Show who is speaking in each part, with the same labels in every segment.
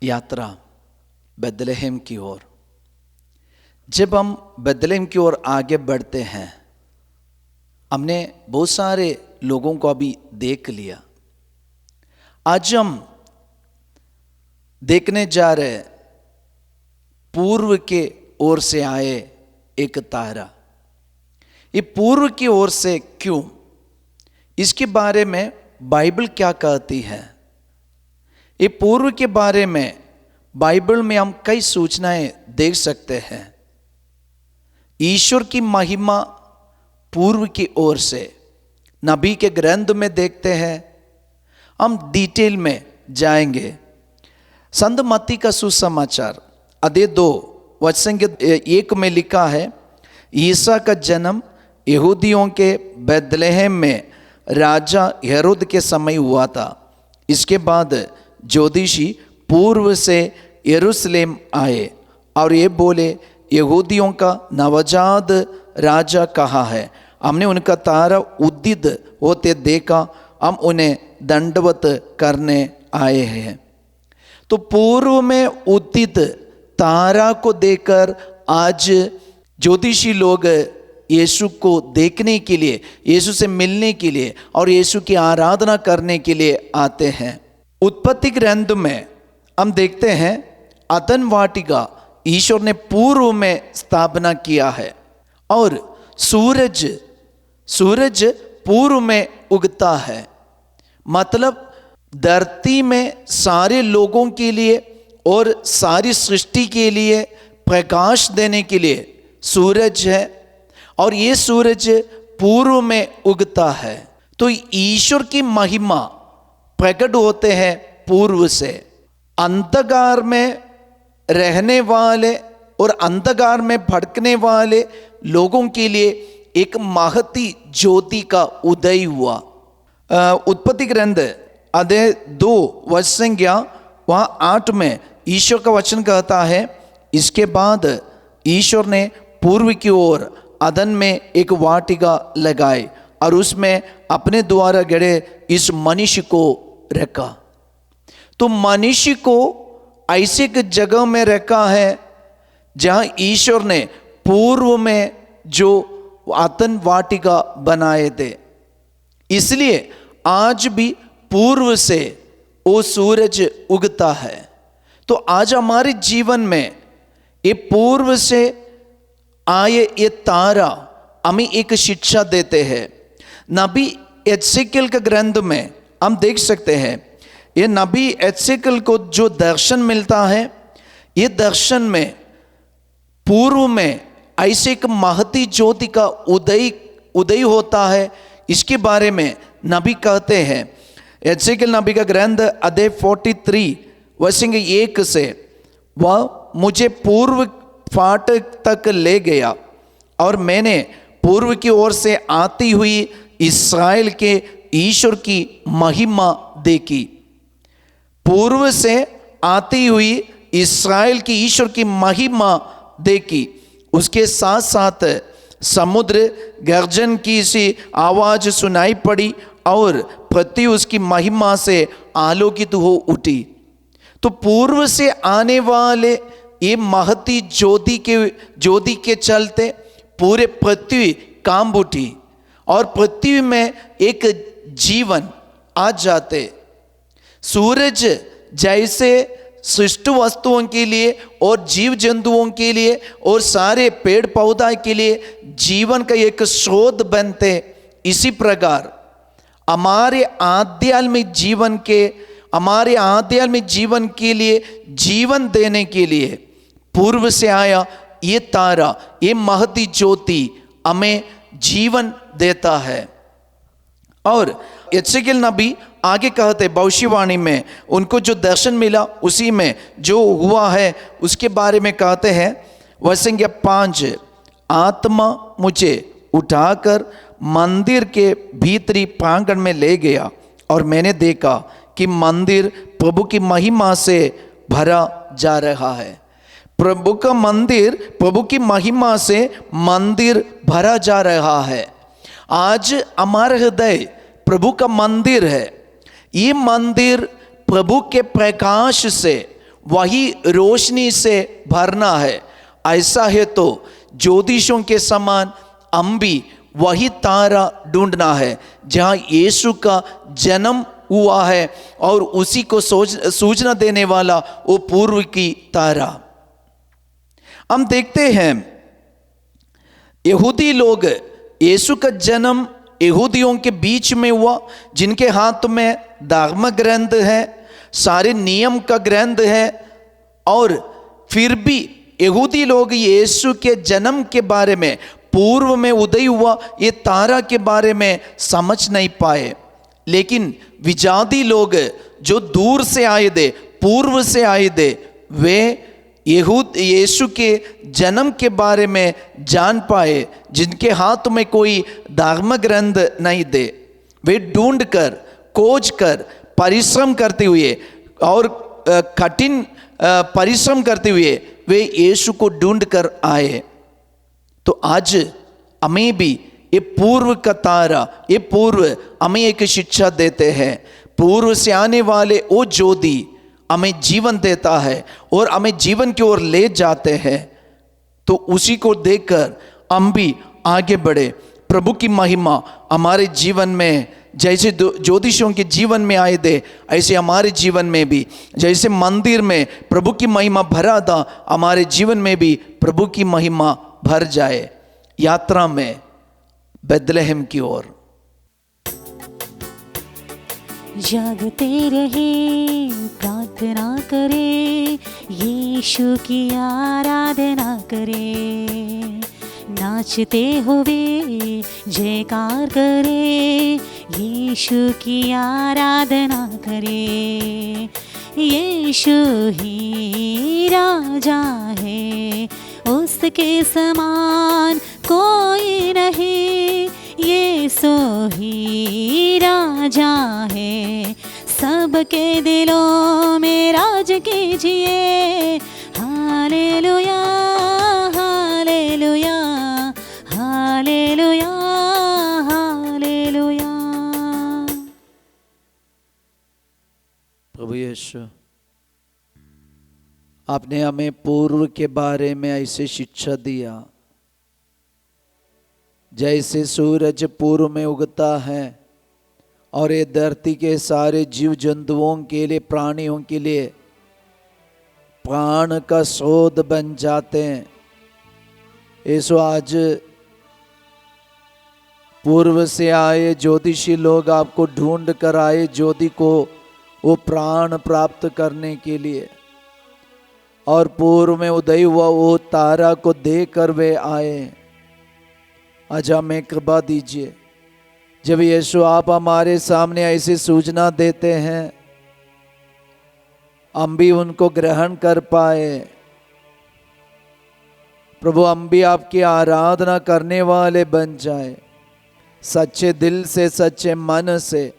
Speaker 1: यात्रा बेथलेहम की ओर। जब हम बेथलेहम की ओर आगे बढ़ते हैं, हमने बहुत सारे लोगों को अभी देख लिया। आज हम देखने जा रहे पूर्व के ओर से आए एक तारा। ये पूर्व की ओर से क्यों, इसके बारे में बाइबल क्या कहती है? ये पूर्व के बारे में बाइबल में हम कई सूचनाएं देख सकते हैं। ईश्वर की महिमा पूर्व की ओर से नबी के ग्रंथ में देखते हैं। हम डिटेल में जाएंगे। संत मत्ती का सुसमाचार अध्याय 2 वचन के 1 में लिखा है, ईसा का जन्म यहूदियों के बेथलेहम में राजा हेरोद के समय हुआ था। इसके बाद ज्योतिषी पूर्व से यरूशलेम आए और ये बोले, यहूदियों का नवजात राजा कहाँ है? हमने उनका तारा उदित होते देखा, हम उन्हें दंडवत करने आए हैं। तो पूर्व में उदित तारा को देखकर आज ज्योतिषी लोग यीशु को देखने के लिए, यीशु से मिलने के लिए और यीशु की आराधना करने के लिए आते हैं। उत्पत्ति ग्रंथ में हम देखते हैं अदन वाटिका ईश्वर ने पूर्व में स्थापना किया है और सूरज पूर्व में उगता है। मतलब धरती में सारे लोगों के लिए और सारी सृष्टि के लिए प्रकाश देने के लिए सूरज है और ये सूरज पूर्व में उगता है। तो ईश्वर की महिमा प्रकट होते हैं पूर्व से। अंधकार में रहने वाले और अंधकार में भटकने वाले लोगों के लिए एक महती ज्योति का उदय हुआ। उत्पत्ति ग्रंथ अध्याय 2 वचन 8 में ईश्वर का वचन कहता है, इसके बाद ईश्वर ने पूर्व की ओर अदन में एक वाटिका लगाई और उसमें अपने द्वारा गढ़े इस मनुष्य को रखा। तो मनुष्य को ऐसे एक जगह में रखा है जहां ईश्वर ने पूर्व में जो अदन वाटिका बनाए थे। इसलिए आज भी पूर्व से वो सूरज उगता है। तो आज हमारे जीवन में ये पूर्व से आए ये तारा हमें एक शिक्षा देते हैं। नबी एजेकियल के ग्रंथ में हम देख सकते हैं, ये नबी एजेकियल को जो दर्शन मिलता है, ये दर्शन में पूर्व में ऐसे एक महती ज्योति का उदय होता है। इसके बारे में नबी कहते हैं, एजेकियल नबी का ग्रंथ अध्याय 43 वचन 1 से, वह मुझे पूर्व फाटक तक ले गया और मैंने पूर्व की ओर से आती हुई इस्राएल के ईश्वर की महिमा देखी। पूर्व से आती हुई इस्राएल की ईश्वर की महिमा देखी। उसके साथ साथ समुद्र गर्जन की सी आवाज सुनाई पड़ी और पृथ्वी उसकी महिमा से आलोकित हो उठी। तो पूर्व से आने वाले ये महती ज्योति के चलते पूरे पृथ्वी कांप उठी और पृथ्वी में एक जीवन आ जाते। सूरज जैसे सृष्ट वस्तुओं के लिए और जीव जंतुओं के लिए और सारे पेड़ पौधा के लिए जीवन का एक स्रोत बनते, इसी प्रकार हमारे आध्यात्मिक जीवन के लिए जीवन देने के लिए पूर्व से आया ये तारा, ये महती ज्योति हमें जीवन देता है। और एजेकियल नबी आगे कहते भविष्यवाणी में उनको जो दर्शन मिला उसी में जो हुआ है उसके बारे में कहते हैं, वचन 5, आत्मा मुझे उठाकर मंदिर के भीतरी प्रांगण में ले गया और मैंने देखा कि मंदिर प्रभु की महिमा से भरा जा रहा है। प्रभु की महिमा से मंदिर भरा जा रहा है। आज हमारा हृदय प्रभु का मंदिर है। ये मंदिर प्रभु के प्रकाश से वही रोशनी से भरना है। ऐसा है तो ज्योतिषों के समान हम भी वही तारा ढूंढना है जहाँ यीशु का जन्म हुआ है और उसी को सूचना देने वाला वो पूर्व की तारा। हम देखते हैं यहूदी लोग, यीशु का जन्म यहूदियों के बीच में हुआ जिनके हाथ में धर्म ग्रंथ है, सारे नियम का ग्रंथ है, और फिर भी यहूदी लोग यीशु के जन्म के बारे में, पूर्व में उदय हुआ ये तारा के बारे में समझ नहीं पाए। लेकिन विजाती लोग जो दूर से आए थे, पूर्व से आए थे, वे यीशु के जन्म के बारे में जान पाए। जिनके हाथ में कोई धर्म ग्रंथ नहीं थे, वे ढूंढ कर, खोज कर, परिश्रम करते हुए और कठिन परिश्रम करते हुए वे यीशु को ढूंढ कर आए। तो आज हमें भी ये पूर्व का तारा, ये पूर्व हमें एक शिक्षा देते हैं। पूर्व से आने वाले वो ज्योति हमें जीवन देता है और हमें जीवन की ओर ले जाते हैं। तो उसी को देखकर हम भी आगे बढ़े। प्रभु की महिमा हमारे जीवन में जैसे ज्योतिषियों के जीवन में आए थे, ऐसे हमारे जीवन में भी, जैसे मंदिर में प्रभु की महिमा भरा था, हमारे जीवन में भी प्रभु की महिमा भर जाए। यात्रा में बेथलेहम की ओर
Speaker 2: जागते रहे, प्रार्थना करे, यीशु की आराधना करे, नाचते हुए जयकार करे, यीशु की आराधना करे। यीशु ही राजा है, उसके समान कोई नहीं। यीशु ही राजा है, सबके दिलों में राज कीजिए। Hallelujah, hallelujah, hallelujah, hallelujah.
Speaker 1: प्रभु यीशु, आपने हमें पूर्व के बारे में ऐसे शिक्षा दिया, जैसे सूरज पूर्व में उगता है और ये धरती के सारे जीव जंतुओं के लिए, प्राणियों के लिए प्राण का स्रोत बन जाते हैं। ऐसो आज पूर्व से आए ज्योतिषी लोग आपको ढूंढ कर आए, ज्योति को वो प्राण प्राप्त करने के लिए, और पूर्व में उदय हुआ वो तारा को देकर वे आए। आज हमें कृपा दीजिए, जब यीशु आप हमारे सामने ऐसी सूचना देते हैं, हम भी उनको ग्रहण कर पाए। प्रभु, हम भी आपकी आराधना करने वाले बन जाए, सच्चे दिल से, सच्चे मन से,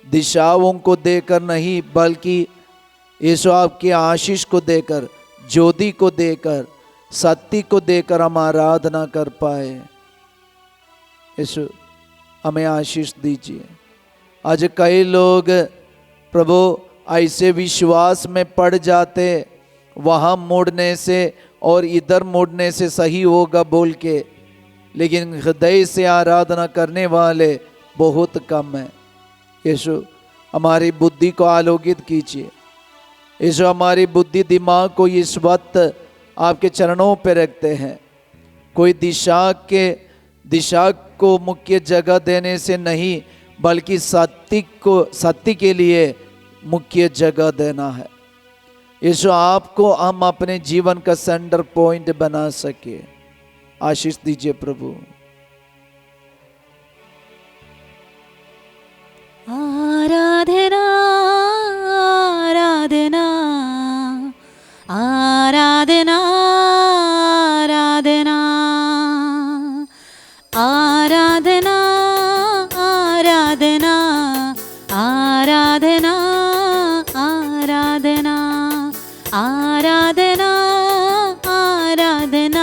Speaker 1: दिशाओं को देकर नहीं, बल्कि यीशु आपकी आशीष को देकर, ज्योति को देकर, सत्य को देकर हम आराधना कर पाए। यीशु हमें आशीष दीजिए। आज कई लोग प्रभु ऐसे विश्वास में पड़ जाते, वहाँ मुड़ने से और इधर मुड़ने से सही होगा बोल के, लेकिन हृदय से आराधना करने वाले बहुत कम हैं। यीशु हमारी बुद्धि को आलोकित कीजिए। यीशु हमारी बुद्धि दिमाग को इस वक्त आपके चरणों पर रखते हैं। कोई दिशा को मुख्य जगह देने से नहीं, बल्कि सत्य के लिए मुख्य जगह देना है। यीशु आपको हम अपने जीवन का सेंटर पॉइंट बना सके। आशीष दीजिए प्रभु।
Speaker 2: आराधना, आराधना, आराधना, आराधना, आराधना, आराधना, आराधना, आराधना, आराधना, आराधना,